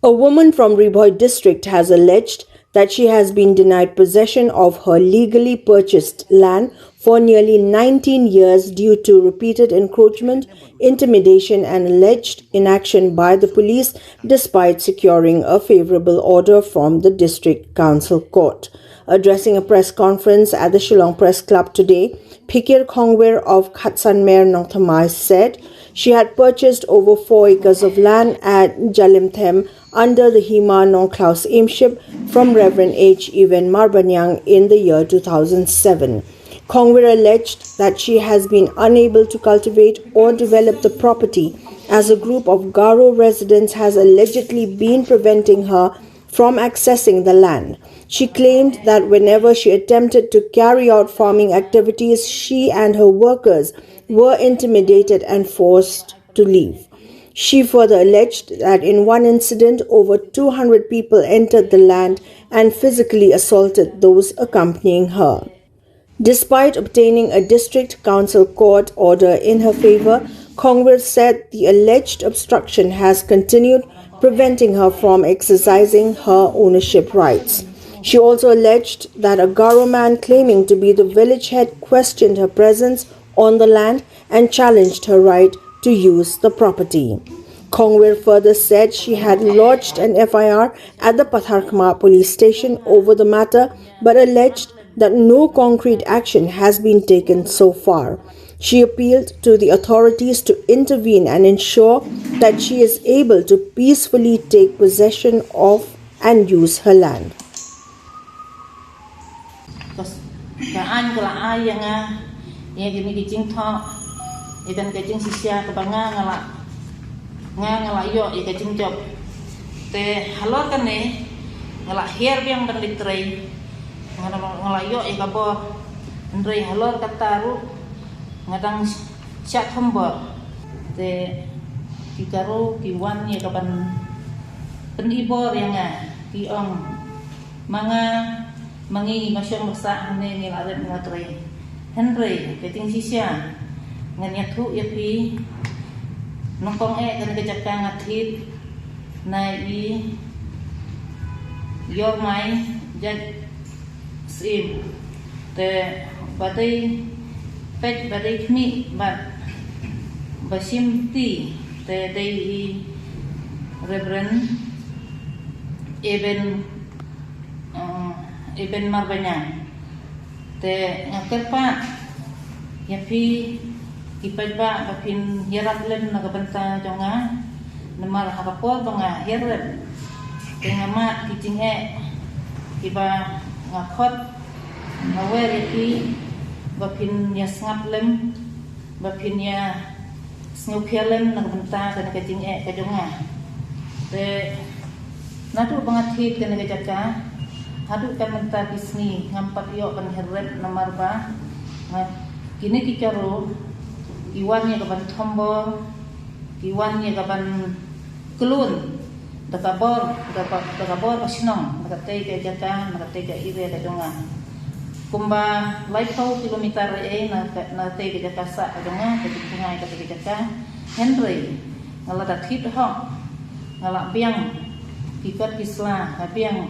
A woman from Ri Bhoi district has alleged that she has been denied possession of her legally purchased land for nearly 19 years due to repeated encroachment, intimidation and alleged inaction by the police despite securing a favourable order from the district council court. Addressing a press conference at the Shillong Press Club today, Phikir Khongwer of Khatsanmer Nongthamai said she had purchased over 4 acres of land at Jalimthem under the Hima Nongklaus aimship from Reverend H. Evan Marbanyang in the year 2007. Khongwer alleged that she has been unable to cultivate or develop the property as a group of Garo residents has allegedly been preventing her from accessing the land. She claimed that whenever she attempted to carry out farming activities, she and her workers were intimidated and forced to leave. She further alleged that in one incident, over 200 people entered the land and physically assaulted those accompanying her. Despite obtaining a district council court order in her favor, Khongwer said the alleged obstruction has continued, preventing her from exercising her ownership rights. She also alleged that a Garo man claiming to be the village head questioned her presence on the land and challenged her right to use the property. Khongwer further said she had lodged an FIR at the Patharkhma police station over the matter but alleged that no concrete action has been taken so far. She appealed to the authorities to intervene and ensure that she is able to peacefully take possession of and use her land. Ngalayo ikabor ndrei halor kataru ngadang chat hambor te kikaru kiwan ya kapan penibor yang ki ong manga mangi masyong maksa hane ngelaret ngatrei henrei keting sisya nganyathu yapi nongkong kan kejakka ngathit nai yor mai jad sim te badai pet badai kni bat basim ti te dei Reverend Eben Marbanyang te ngakerpa yapi ipajba bapin yarat lem nagabanta jonga namar hakapor banga herret te ngama kicinge iba ngakot ngawer yapi bapin ya ngap lem bapin ya sngupialem nagbenta kana kating kajonga te nadu bangathit kana kajaka hadu kan menta bisni ngampat yo kan herret namarba kini kicaro iwan ya kaban thombor iwan ya kaban kelun dakabor asinong nakatay ka jaka nakatay ka ire ka donga kumba laipau kilometer nakatay ka jaka sa ka donga katingay ka jaka Henry ngala dathit ho ngala biang kikat kisla biang